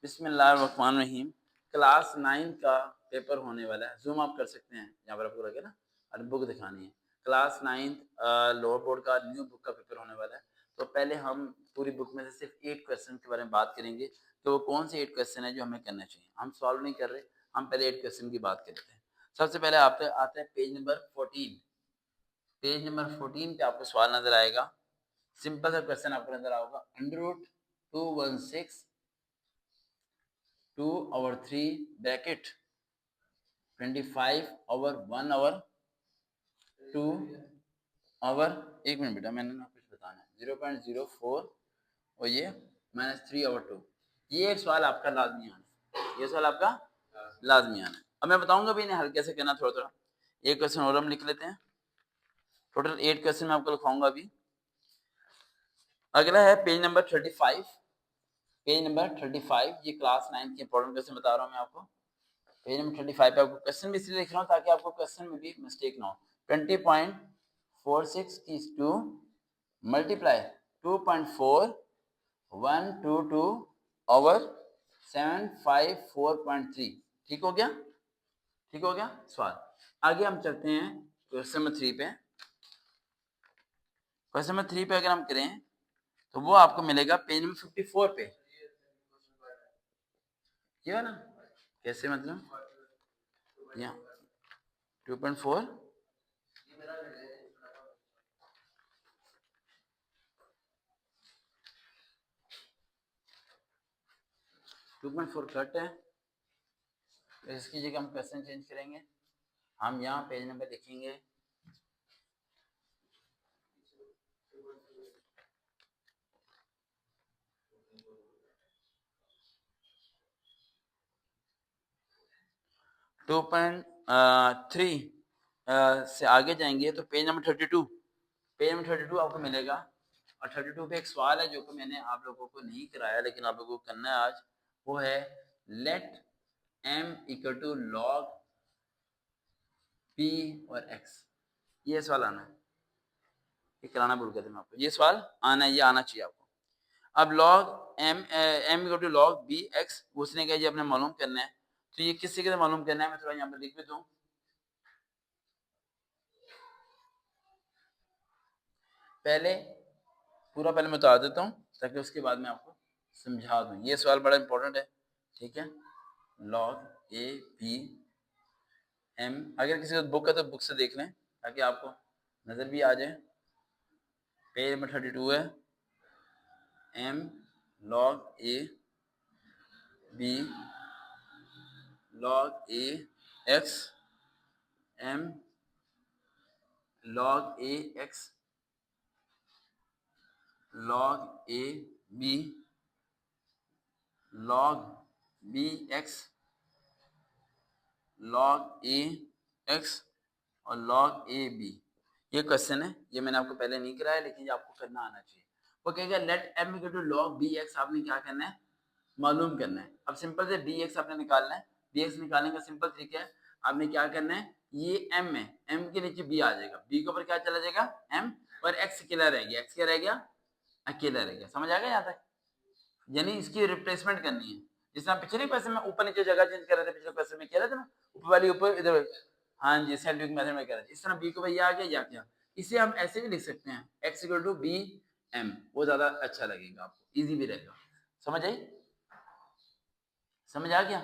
बिस्मिल्लाहिर्रहमानिर्रहीम। क्लास 9 का पेपर होने वाला है। जूम आप कर सकते हैं, यहाँ पर आपको लगे ना, और बुक दिखानी है। क्लास 9 लोअर बोर्ड का न्यू बुक का पेपर होने वाला है। तो पहले हम पूरी बुक में से सिर्फ 8 क्वेश्चन के बारे में बात करेंगे कि वो कौन से 8 क्वेश्चन है जो हमें करना चाहिए। हम सॉल्व नहीं कर रहे, हम पहले 8 क्वेश्चन की बात करते हैं। सबसे पहले आता है पेज नंबर 14। पेज नंबर 14 पे आपको सवाल नजर आएगा। सिंपल सा क्वेश्चन आपको नजर आएगा, √216 2/3 ब्रैकेट 25 ओवर 1 ओवर 2 ओवर, एक मिनट बेटा, मैंने ना कुछ बताना है, 0.04 और ये -3/2। ये एक सवाल आपका लाजमी आना है, ये सवाल आपका लाजमी आना है। अब मैं बताऊंगा भी इन्हें हल कैसे करना, थोड़ा थोड़ा। एक क्वेश्चन और हम लिख लेते हैं। टोटल 8 क्वेश्चन मैं आपको लिखवाऊंगा अभी। अगला है पेज नंबर 35। पेज नंबर 35, ये क्लास 9 के इंपॉर्टेंट क्वेश्चन बता रहा हूँ मैं आपको। पेज नंबर 35 पे आपको क्वेश्चन भी इसलिए लिख रहा हूँ ताकि आपको क्वेश्चन में भी मिस्टेक ना हो। 20.46 is to multiply 2.4122 over 754.3। ठीक हो गया? ठीक हो गया सवाल। आगे हम चलते हैं क्वेश्चन नंबर 3 पे। क्वेश्चन नंबर 3 पे अगर हम करें तो वो आपको मिलेगा पेज नंबर 54 पे। क्या ना, कैसे मतलब, यहाँ 2.4 2.4 कट है, तो इसकी जगह हम क्वेश्चन चेंज करेंगे। हम यहाँ पेज नंबर लिखेंगे 2.3 से आगे जाएंगे तो पेज नंबर 32। पेज नंबर 32 आपको मिलेगा। और 32 पे एक सवाल है जो कि मैंने आप लोगों को नहीं कराया लेकिन आप लोगों को करना है आज। वो है let m equal to log p और x। ये सवाल आना है, ये कराना भूल गए थे मैं आपको। ये सवाल आना है, ये आना चाहिए आपको। अब log m equal to log b x उसने कहा ये अपने मालूम करना है। तो ये किससे कैसे मालूम करना है, मैं थोड़ा यहाँ पर लिख भी दूँ। पहले पूरा पहले मैं बता देता हूँ ताकि उसके बाद मैं आपको समझा दूँ। ये सवाल बड़ा इंपॉर्टेंट है, ठीक है। लॉग ए बी एम, अगर किसी को बुक है तो बुक से देख लें ताकि आपको नज़र भी आ जाए। पेज नंबर 32 है, M log A B log A X M log A X log A B log B X log A X और लॉग ए बी। ये क्वेश्चन है, ये मैंने आपको पहले नहीं कराया लेकिन ये आपको करना आना चाहिए। वो कहेगा let m equal to log B X, आपने क्या करना है, मालूम करना है। अब सिंपल से बी एक्स आपने निकालना है। बी एक्स निकालने का सिंपल तरीका है, आपने क्या करना है, ये m है, m के नीचे b आ जाएगा, b के ऊपर क्या चला जाएगा m, और x अकेला रह गया, x क्या रह गया, अकेला रह गया। समझ आ गया यहाँ तक? यानी इसकी रिप्लेसमेंट करनी है। जिस तरह पिछले क्वेश्चन में ऊपर नीचे जगह चेंज कर रहे थे, पिछले क्वेश्चन में कह रहे थे ना, ऊपर वाली ऊपर इधर, हाँ जी, साइंटिफिक मेथड में कह रहे थे। इस तरह बी को भैया आ गया या क्या, इसे हम ऐसे भी लिख सकते हैं x equal to B M, वो ज्यादा अच्छा लगेगा आपको, इजी भी रहेगा। समझ आई? समझ आ गया?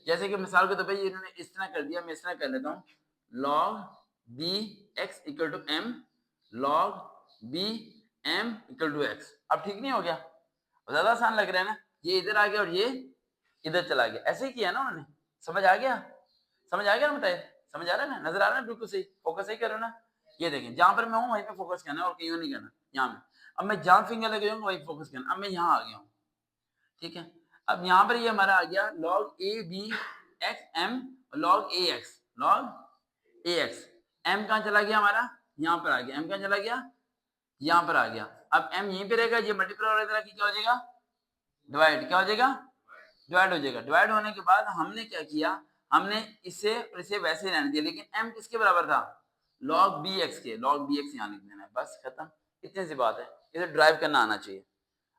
जैसे कि मिसाल के तौर पे इन्होंने इस तरह कर दिया, मैं इस तरह कर लेता हूँ, log B X equal to M log B M equal to X. अब ठीक नहीं हो गया? ज्यादा आसान लग रहा है ना, ये इधर आ गया और ये इधर चला गया, ऐसे ही किया ना उन्होंने। समझ आ गया? समझ आ गया ना? बताइए, समझ आ रहा है ना? नजर आ रहा है? बिल्कुल सही, फोकस सही करो ना। ये देखें, जहां पर मैं हूँ वहीं पे फोकस करना है और कहीं नहीं करना। यहाँ में अब मैं जहां फिंगर लगे जाऊंगा वहीं फोकस करना। अब मैं यहाँ आ गया हूँ, ठीक है। अब यहाँ पर ये हमारा आ गया log A B X M log A X. M कहाँ चला गया हमारा, यहाँ पर आ गया। एम कहाँ चला गया, यहाँ पर आ गया। अब एम यहीं पे रहेगा, ये मल्टीप्लाई हो रहा है, क्या हो जाएगा, डिवाइड। क्या हो जाएगा, डिवाइड हो जाएगा। डिवाइड होने के बाद हमने क्या किया, हमने इसे और इसे वैसे रहने दिया, लेकिन m किसके बराबर था, log bx के। log bx यहाँ लिख देना है, बस खत्म। इतनी सी बात है, इसे ड्राइव करना आना चाहिए।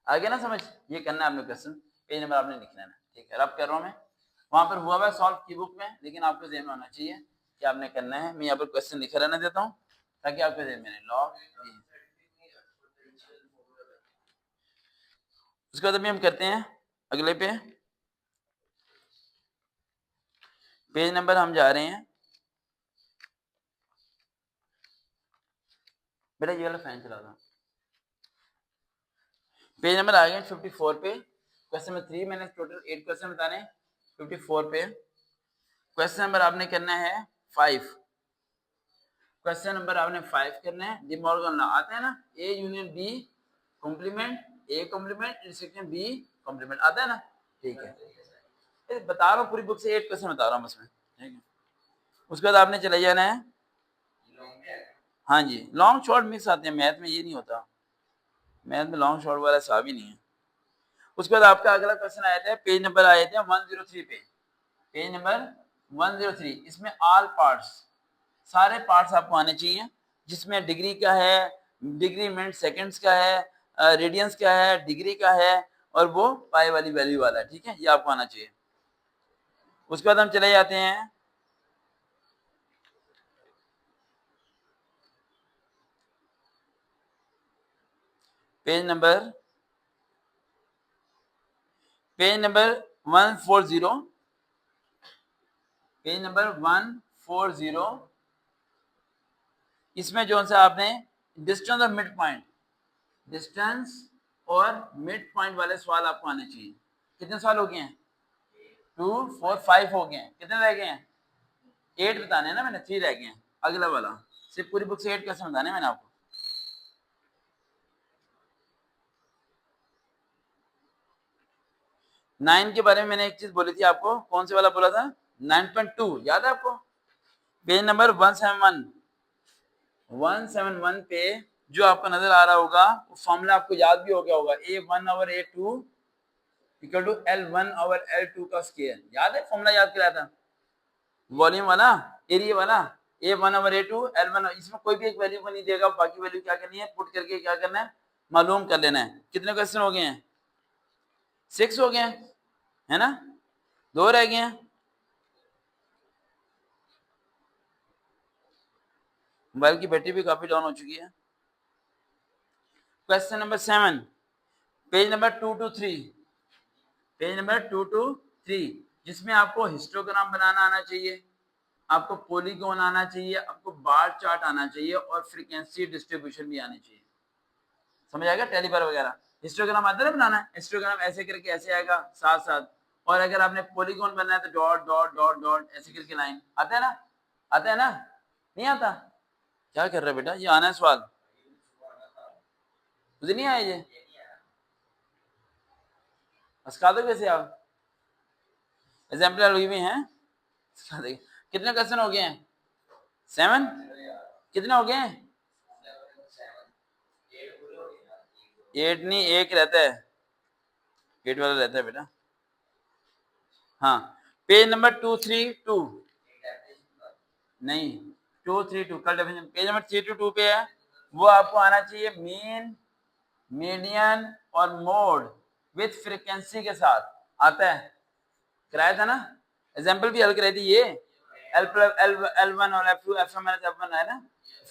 आ गया ना समझ? ये करना है आपने क्वेश्चन। पेज नंबर आपने लिखना है, ठीक है। रब कर रहा हूँ मैं, वहां पर हुआ है सॉल्व की बुक में, लेकिन आपको ज़हन में होना चाहिए कि आपने करना है। मैं यहाँ पर क्वेश्चन लिखा रहने देता हूँ ताकि आपके ज़हन में लॉग। उसके बाद अभी हम करते हैं अगले पे, पेज नंबर हम जा रहे हैं, बेटा ये वाला फैन चला था। पेज नंबर आ गए 54 पे, क्वेश्चन नंबर 3, मैंने टोटल 8 क्वेश्चन बताने। 54 पे क्वेश्चन नंबर आपने करना है 5, क्वेश्चन नंबर आपने 5 करना है। डी मॉर्गन लॉ आता है ना, A union B complement, A complement intersection B complement, आता है ना, ठीक है। बता रहा हूँ पूरी बुक से 8 क्वेश्चन बता रहा हूँ बस मैं, ठीक है। उसके बाद आपने चले जाना है, हाँ जी, लॉन्ग शॉर्ट मिक्स आते हैं मैथ में, ये नहीं होता मैथ में लॉन्ग शॉर्ट वाला हिसाब ही नहीं है। उसके बाद आपका अगला क्वेश्चन आया था, पेज नंबर आए थे 103 पे, पेज नंबर 103, इसमें ऑल पार्ट्स, सारे पार्ट्स आपको आने चाहिए, जिसमें डिग्री का है, डिग्री मिनट सेकंड्स का है, रेडियंस का है, डिग्री का है, और वो पाई वाली वैल्यू वाला है, ठीक है, ये आपको आना चाहिए। उसके बाद हम चले जाते हैं पेज नंबर 140, पेज नंबर 140, इसमें जो सा आपने डिस्टेंस और मिड पॉइंट, डिस्टेंस और मिड पॉइंट वाले सवाल आपको आने चाहिए। कितने सवाल हो गए हैं? 2 4 5 हो गए हैं, कितने रह गए हैं? 8 बताने हैं ना मैंने, 3 रह गए हैं। अगला वाला सिर्फ पूरी बुक से 8 क्वेश्चन बताने मैंने आपको। 9 के बारे में मैंने एक चीज बोली थी आपको, कौन से वाला बोला था? 9.2 याद है आपको? पेज नंबर 171 पे जो आपको नजर आ रहा होगा, वो फॉर्मूला आपको याद भी हो गया होगा, A1/A2 इक्वल टू L1/L2 का स्क्वायर, याद है? फॉर्मूला याद कराया था, वॉल्यूम वाला, एरिया वाला, A1/A2 L1, इसमें कोई भी एक वैल्यू को नहीं देगा, बाकी वैल्यू क्या करनी है, पुट करके क्या करना है, मालूम कर लेना है। कितने क्वेश्चन हो गए हैं? 6 हो गए हैं, है ना, 2 रह गए हैं। मोबाइल की बैटरी भी काफी डाउन हो चुकी है। Question number 7, page number 2 to 3, page number 2 to 3, जिसमें आपको हिस्टोग्राम बनाना आना चाहिए, आपको पॉलीगॉन आना चाहिए, आपको बार चार्ट आना चाहिए, और फ्रीक्वेंसी डिस्ट्रीब्यूशन भी आनी चाहिए। समझ आएगा? टेलीबार वगैरह हिस्टोग्राम आता है ना बनाना, हिस्टोग्राम ऐसे करके ऐसे आएगा साथ साथ, और अगर आपने पॉलीगॉन बनना है तो डॉट डॉट डॉट डॉट ऐसे करके लाइन, आता है ना, आता है ना, नहीं आता? क्या कर रहे बेटा, ये आना है सवाल, मुझे नहीं आया ये, सिखा दो कैसे आप, एग्जाम्पल हुई भी हैं, सिखा देंगे। कितने क्वेश्चन हो गए हैं? 7, कितने हो गए हैं? 8 नहीं, 1 रहता है, 8 वाला रहता है बेटा। हाँ, पेज नंबर 232, नहीं 232 कल डेफिनेशन, पेज नंबर 322 पे है, वो आपको आना चाहिए मीन, मीडियन और मोड विथ फ्रीक्वेंसी के साथ, आता है, कराया था ना, एग्जांपल भी हल कराई थी ये, L1 और F2 F1 है ना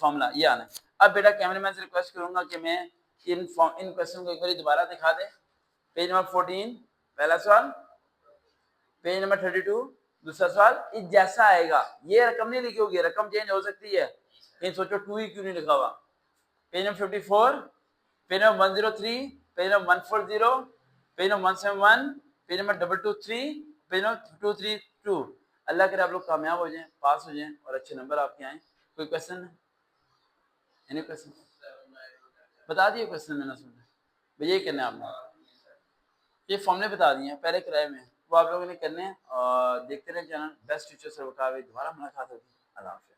फॉर्मूला, ये आना है। अब बेटा कैमरामैन से रिक्वेस्ट करूंगा कि मैं इन क्वेश्चन को एक बार दोबारा दिखा दे। पेज नंबर 14 पहला सवाल, पेज नंबर 32 दूसरा सवाल, इस जैसा आएगा, ये रकम नहीं लिखी होगी, रकम चेंज हो सकती है, कहीं सोचो 2 ही क्यों नहीं लिखा हुआ। Page number 54, page number 103, page number 140, page number 171, page number 223, page number 232। अल्लाह करे आप लोग कामयाब हो जाएं, पास हो जाएं और अच्छे नंबर आपके आए। कोई क्वेश्चन? Any question? बता दिए क्वेश्चन मैंने सुना भैया, ये करना है आपने, ये फॉर्मूले बता दिए पहले किराए में, वो आप लोगों ने करने हैं, और देखते रहे चैनल बेस्ट टीचर से दोबारा मुलाकात होगी। अल्लाह हाफिज़।